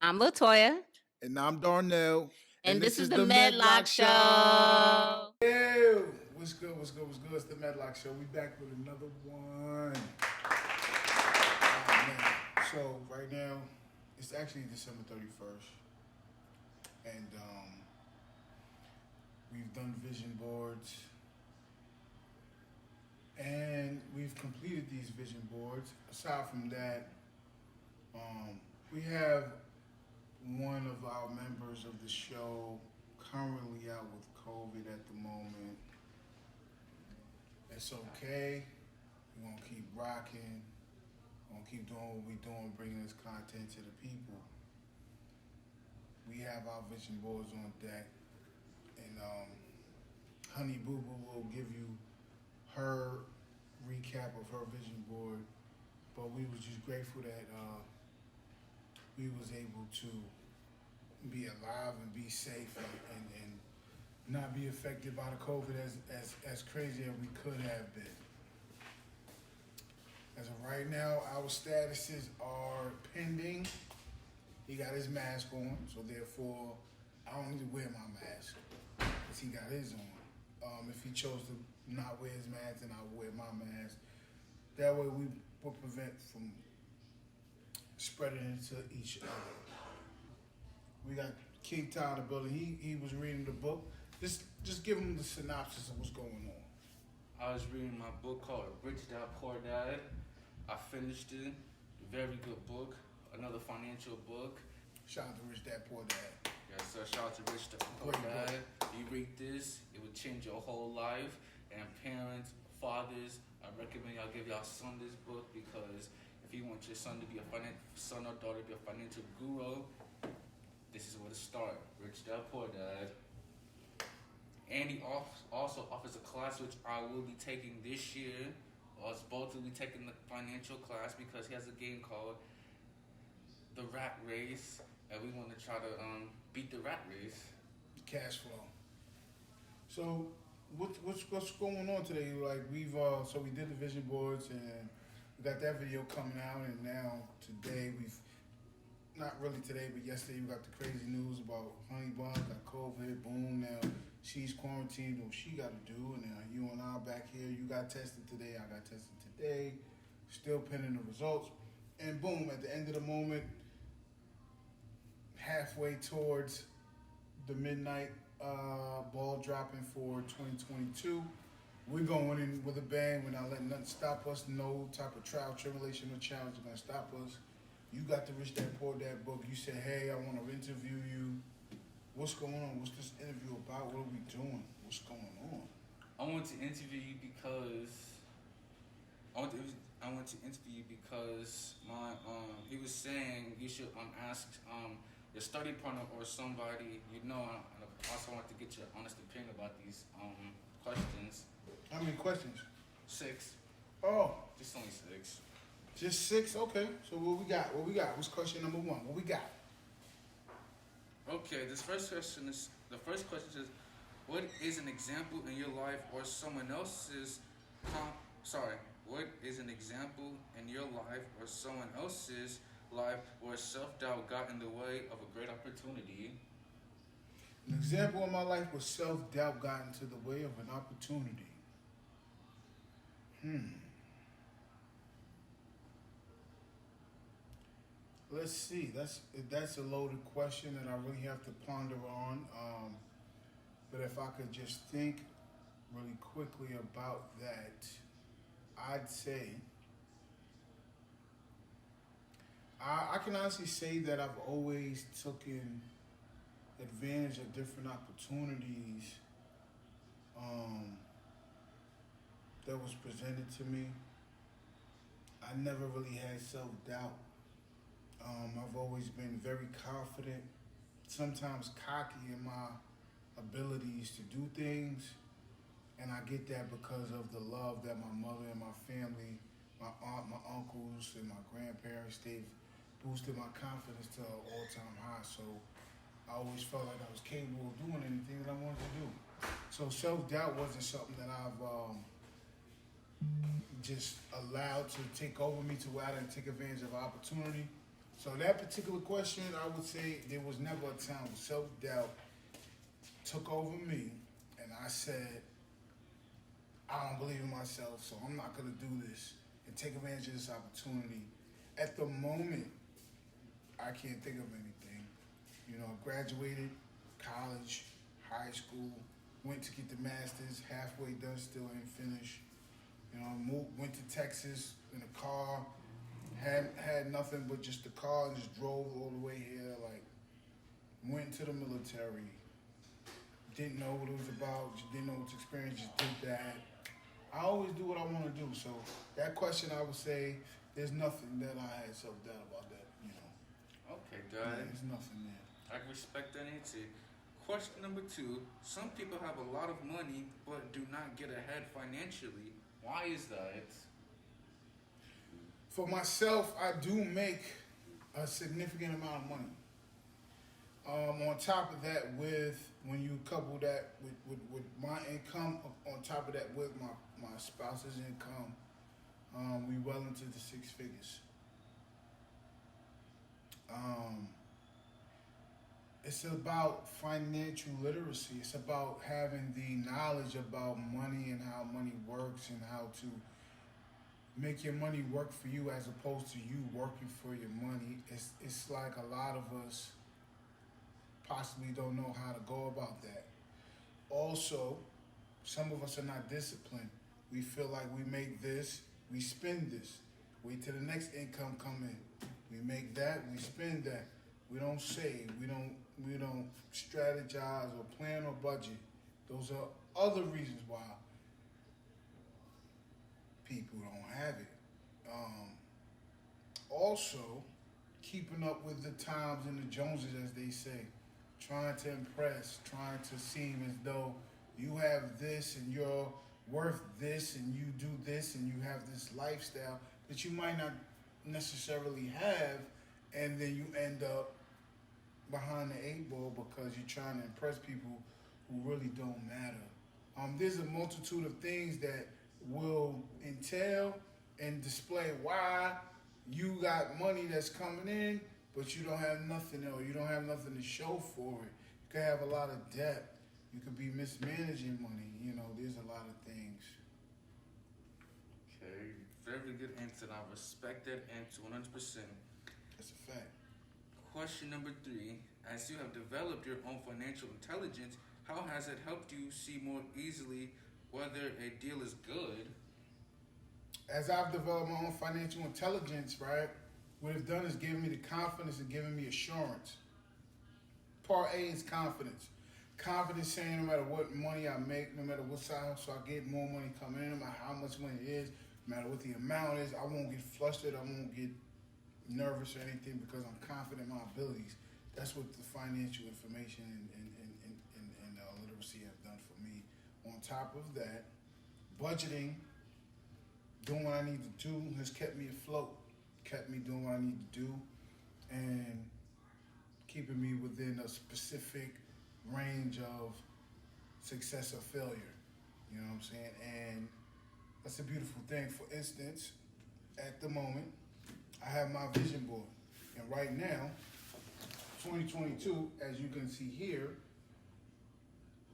I'm Latoya, And I'm Darnell. and And this this is is the the Medlock Medlock Show. Show. Ew. What's good? What's good? What's good? It's the Medlock Show. We back with another one. Oh, man. So right now, it's actually December 31st. And we've done vision boards. And we've completed these vision boards. Aside from that, we have one of our members of the show currently out with COVID at the moment. It's okay. We're gonna keep rocking. We're gonna keep doing what we're doing, bringing this content to the people. We have our vision boards on deck, and Honey Boo Boo will give you her recap of her vision board. But we was just grateful that we was able to be alive and be safe and not be affected by the COVID as crazy as we could have been. As of right now, our statuses are pending. He got his mask on, so therefore, I don't need to wear my mask because he got his on. If he chose to not wear his mask, then I'll wear my mask. That way, we will prevent from spreading into each other. We got King Town in the building. He was reading the book. Just give him the synopsis of what's going on. I was reading my book called Rich Dad Poor Dad. I finished it. Very good book. Another financial book. Shout out to Rich Dad Poor Dad. Yes, sir. Shout out to Rich Dad Poor Great Dad. You read this, it will change your whole life. And parents, fathers, I recommend y'all give y'all son this book because if you want your son to be son or daughter to be a financial guru, this is where to start. Rich Dad Poor Dad. And he also offers a class which I will be taking this year. Us both will be taking the financial class because he has a game called The Rat Race, and we want to try to beat the rat race. Cash flow. So what's going on today? Like we've so we did the vision boards and we got that video coming out, and now today we've not really today, but yesterday we got the crazy news about Honey Bun got COVID. Boom! Now she's quarantined. What she got to do? And now you and I back here. You got tested today. I got tested today. Still pending the results. And boom! At the end of the moment, halfway towards the midnight ball dropping for 2022. We're going in with a bang. We're not letting nothing stop us. No type of trial, tribulation, or challenge is going to stop us. You got the Rich Dad Poor Dad book. You said, hey, I want to interview you. What's going on? What's this interview about? What are we doing? What's going on? I want to interview you because I want to interview you because my he was saying you should ask your study partner or somebody you know. I also want to get your honest opinion about these questions. How many questions? 6, Oh, just only 6. just 6? Okay. So what we got? What we got? What's question number 1? What we got? Okay, the first question is what is an example in your life or someone else's what is an example in your life or someone else's life where self-doubt got in the way of a great opportunity? An example of my life where self-doubt got into the way of an opportunity. Let's see. That's a loaded question that I really have to ponder on. But if I could just think really quickly about that, I'd say I can honestly say that I've always taken advantage of different opportunities that was presented to me. I never really had self-doubt. I've always been very confident, sometimes cocky in my abilities to do things. And I get that because of the love that my mother and my family, my aunt, my uncles, and my grandparents, they've boosted my confidence to an all-time high. So I always felt like I was capable of doing anything that I wanted to do. So self-doubt wasn't something that I've just allowed to take over me to where I didn't take advantage of opportunity. So that particular question, I would say there was never a time when self-doubt took over me, and I said, I don't believe in myself, so I'm not gonna do this and take advantage of this opportunity. At the moment, I can't think of anything. You know, graduated college, high school, went to get the master's, halfway done, still ain't finished. You know, went to Texas in a car, had nothing but just the car, and just drove all the way here. Like, went to the military, didn't know what it was about, just didn't know what to experience, just did that. I always do what I want to do. So that question, I would say, there's nothing that I had self-doubt about that. You know, Okay, yeah, Dad. there's nothing there. I respect that answer. Question number 2. Some people have a lot of money but do not get ahead financially. Why is that? For myself, I do make a significant amount of money. On top of that, when you couple that with my income, on top of that with my spouse's income, we well into the 6 figures. It's about financial literacy. It's about having the knowledge about money and how money works and how to make your money work for you as opposed to you working for your money. It's like a lot of us possibly don't know how to go about that. Also, some of us are not disciplined. We feel like we make this, we spend this. Wait till the next income come in. We make that, we spend that. We don't save. We don't strategize or plan or budget. Those are other reasons why people don't have it. Also, keeping up with the times and the Joneses, as they say, trying to impress, trying to seem as though you have this and you're worth this and you do this and you have this lifestyle that you might not necessarily have, and then you end up behind the 8 ball because you're trying to impress people who really don't matter. There's a multitude of things that will entail and display why you got money that's coming in, but you don't have nothing, or you don't have nothing to show for it. You could have a lot of debt. You could be mismanaging money. You know, there's a lot of things. Okay, very good answer. I respect that answer 100%. That's a fact. Question number 3. As you have developed your own financial intelligence, how has it helped you see more easily whether a deal is good? As I've developed my own financial intelligence, right, what it's done is given me the confidence and given me assurance. Part A is confidence. Confidence saying no matter what money I make, no matter what size, so I get more money coming in, no matter how much money it is, no matter what the amount is, I won't get flustered, I won't get nervous or anything because I'm confident in my abilities. That's what the financial information and literacy have done for me. On top of that, budgeting, doing what I need to do has kept me afloat, kept me doing what I need to do, and keeping me within a specific range of success or failure. You know what I'm saying? And that's a beautiful thing. For instance, at the moment, I have my vision board. And right now, 2022, as you can see here,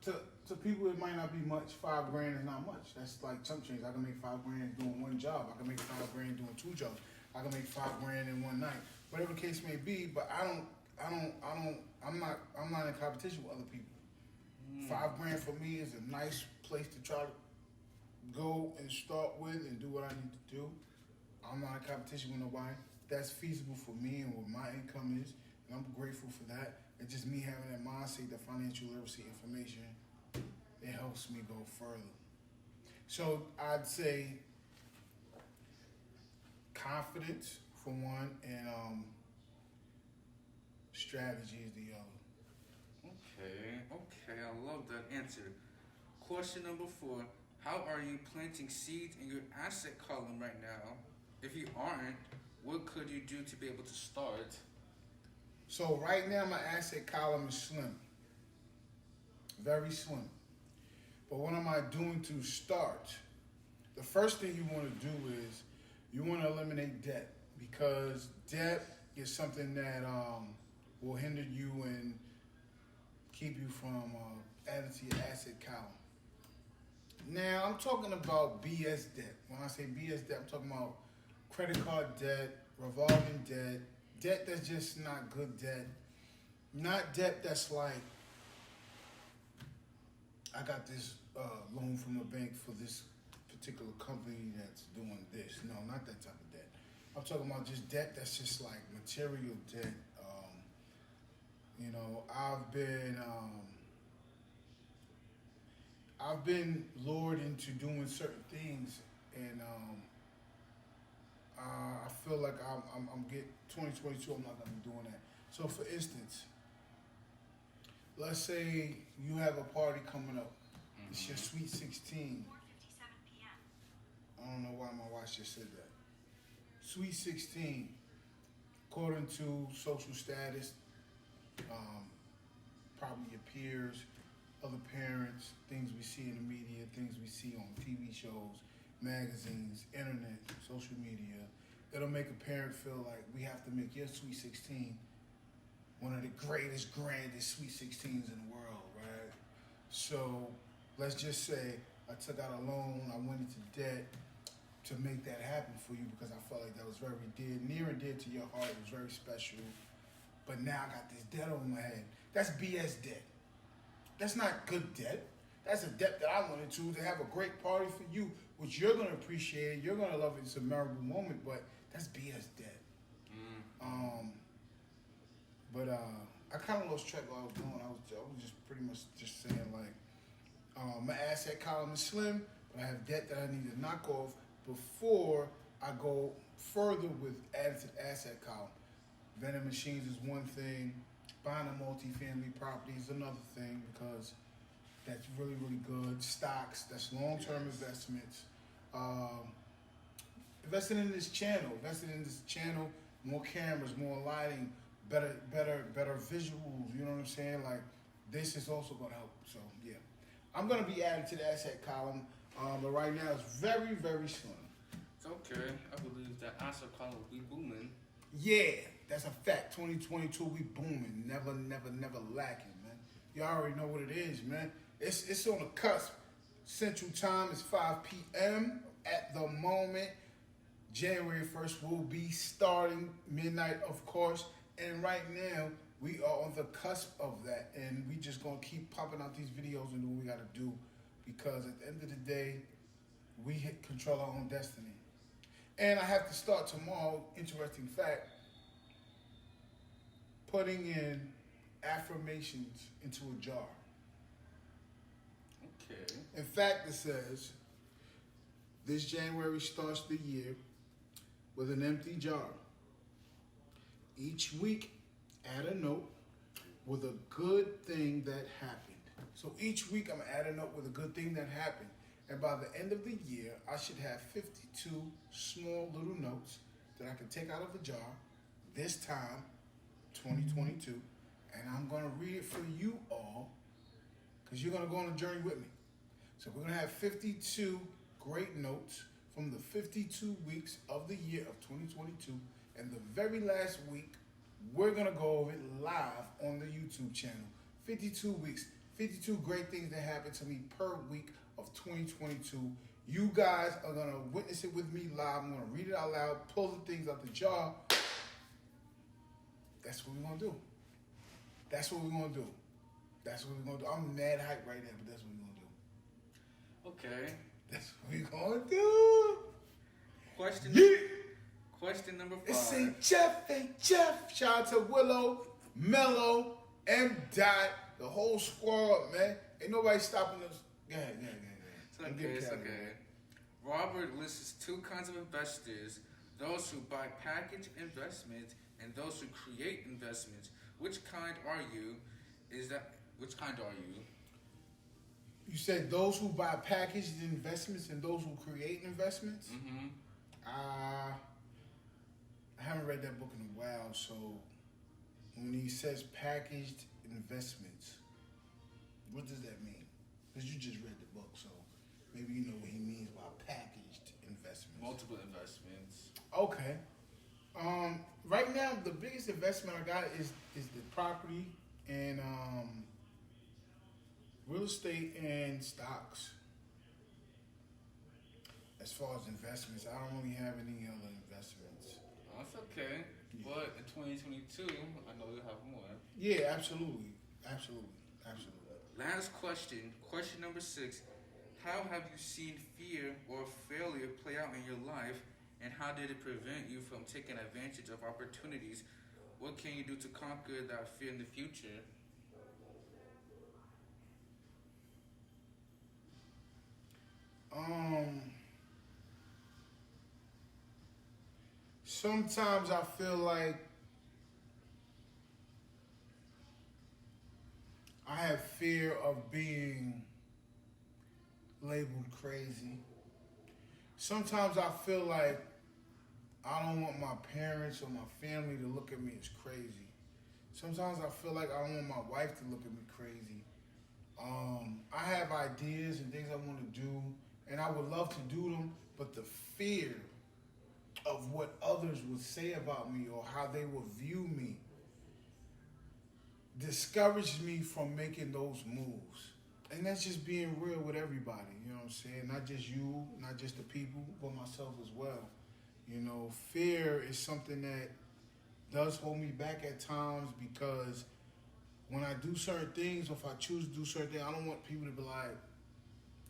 to people it might not be much. $5 is not much. That's like chump change. I can make $5 doing one job. I can make $5 doing 2 jobs. I can make $5 in one night. Whatever the case may be, but I'm not in competition with other people. $5 for me is a nice place to try to go and start with and do what I need to do. I'm not in competition with nobody. That's feasible for me and what my income is, and I'm grateful for that. It's just me having that mindset, the financial literacy information, it helps me go further. So I'd say confidence for one, and strategy is the other. Okay, I love that answer. Question number 4. How are you planting seeds in your asset column right now? If you aren't, what could you do to be able to start? So right now my asset column is slim. Very slim. But what am I doing to start? The first thing you want to do is you want to eliminate debt, because debt is something that will hinder you and keep you from adding to your asset column. Now, I'm talking about BS debt. When I say BS debt, I'm talking about credit card debt, revolving debt, debt that's just not good debt, not debt that's like, I got this loan from the bank for this particular company that's doing this. No, not that type of debt. I'm talking about just debt that's just like material debt. I've been lured into doing certain things, and I feel like I'm get 2022. I'm not gonna be doing that. So, for instance, let's say you have a party coming up. It's your sweet 16. 4:57 p.m. I don't know why my watch just said that. Sweet 16, according to social status, probably your peers, other parents, things we see in the media, things we see on TV shows, magazines, internet, social media. It'll make a parent feel like we have to make your sweet 16 one of the greatest, grandest sweet 16s in the world, right? So let's just say I took out a loan, I went into debt to make that happen for you because I felt like that was very near and dear to your heart. It was very special. But now I got this debt on my head. That's BS debt. That's not good debt. That's a debt that I wanted to have a great party for you, which you're going to appreciate. You're going to love it. It's a memorable moment, but that's BS debt. I kind of lost track of what I was doing. I was just pretty much just saying like, my asset column is slim, but I have debt that I need to knock off before I go further with adding to the asset column. Vending machines is one thing. Buying a multifamily property is another thing because that's really, really good. Stocks, that's long-term investments. Investing in this channel, more cameras, more lighting, better visuals, you know what I'm saying? Like, this is also gonna help, so yeah. I'm gonna be adding to the asset column, but right now it's very, very slim. It's okay. I believe that asset column will be booming. Yeah, that's a fact. 2022, we booming. Never lacking, man. You already know what it is, man. It's on the cusp. Central Time is 5 p.m. at the moment. January 1st will be starting midnight, of course. And right now, we are on the cusp of that. And we just going to keep popping out these videos and do what we got to do. Because at the end of the day, we control our own destiny. And I have to start tomorrow, interesting fact, putting in affirmations into a jar. Okay. In fact, it says, this January starts the year with an empty jar. Each week, add a note with a good thing that happened. So each week, I'm adding up with a good thing that happened. And by the end of the year, I should have 52 small little notes that I can take out of the jar this time, 2022. And I'm going to read it for you all because you're going to go on a journey with me. So we're going to have 52 great notes from the 52 weeks of the year of 2022. And the very last week, we're going to go over it live on the YouTube channel. 52 weeks, 52 great things that happened to me per week of 2022. You guys are going to witness it with me live. I'm going to read it out loud, pull the things out the jar. That's what we're going to do. That's what we're going to do. That's what we're going to do. I'm mad hype right now, but that's what we're going to do. Okay. That's what we're going to do. Question number 5. It's Ain't Jeff. Shout out to Willow, Mello, M. Dot, the whole squad, man. Ain't nobody stopping us. Go ahead. It's okay. Robert lists 2 kinds of investors: those who buy package investments and those who create investments. Which kind are you? Which kind are you? You said those who buy packaged investments and those who create investments? Mm-hmm. I haven't read that book in a while, so when he says packaged investments, what does that mean? Because you just read the book, so maybe you know what he means by packaged investments. Multiple investments. Okay. Right now, the biggest investment I got is the property and real estate and stocks. As far as investments, I don't really have any other investments. That's okay. Yeah, But in 2022, I know you have more. yeah, absolutely, absolutely, absolutely. Last question. Question number 6. How have you seen fear or failure play out in your life, and how did it prevent you from taking advantage of opportunities? What can you do to conquer that fear in the future? Um, Sometimes I feel like I have fear of being labeled crazy. Sometimes I feel like I don't want my parents or my family to look at me as crazy. Sometimes I feel like I don't want my wife to look at me crazy. I have ideas and things I want to do, and I would love to do them, but the fear of what others would say about me or how they would view me discouraged me from making those moves. And that's just being real with everybody, you know what I'm saying? Not just you, not just the people, but myself as well. You know, fear is something that does hold me back at times because when I do certain things, or if I choose to do certain things, I don't want people to be like,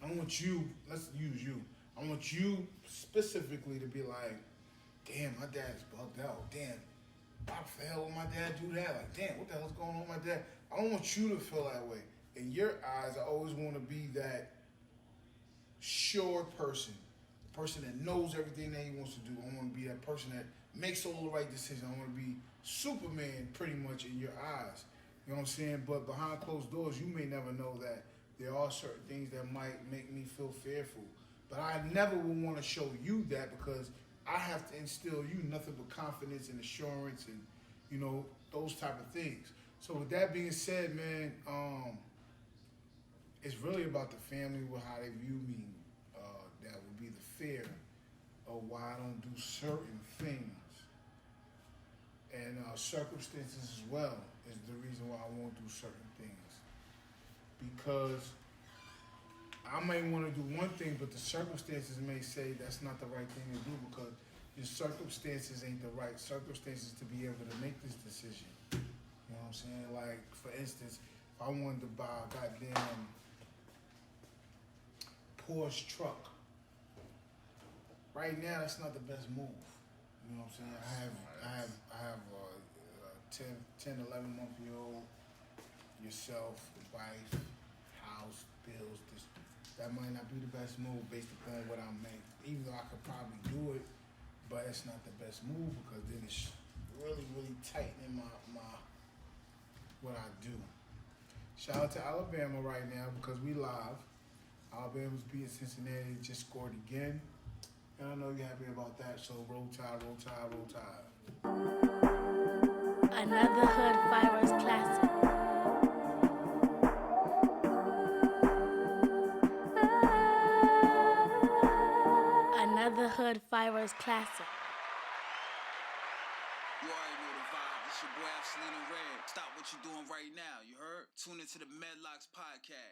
I don't want you, let's use you. I want you specifically to be like, damn, my dad's bugged out. Damn, why the hell would my dad do that? Like, damn, what the hell's going on with my dad? I don't want you to feel that way. In your eyes, I always want to be that sure person, the person that knows everything that he wants to do. I want to be that person that makes all the right decisions. I want to be Superman pretty much in your eyes. You know what I'm saying? But behind closed doors, you may never know that there are certain things that might make me feel fearful. But I never would want to show you that because I have to instill you nothing but confidence and assurance and, you know, those type of things. So with that being said, man, it's really about the family with how they view me. That would be the fear of why I don't do certain things. And circumstances as well is the reason why I won't do certain things. Because I may want to do one thing, but the circumstances may say that's not the right thing to do because your circumstances ain't the right circumstances to be able to make this decision. You know what I'm saying? Like, for instance, if I wanted to buy a goddamn Porsche truck, right now that's not the best move. You know what I'm saying? I have a 11-month-old, yourself, wife, house, bills. That might not be the best move based upon what I make. Even though I could probably do it, but it's not the best move because then it's really, really tightening my what I do. Shout out to Alabama right now because we live. Alabama's beating Cincinnati, just scored again. And I know you're happy about that, so roll tide, roll tide, roll tide. Another Hood Fibers classic. Another Hood Fibers classic. You already know the vibe. It's your boy Absolute Red. Stop what you're doing right now, you heard? Tune into the Medlocks podcast.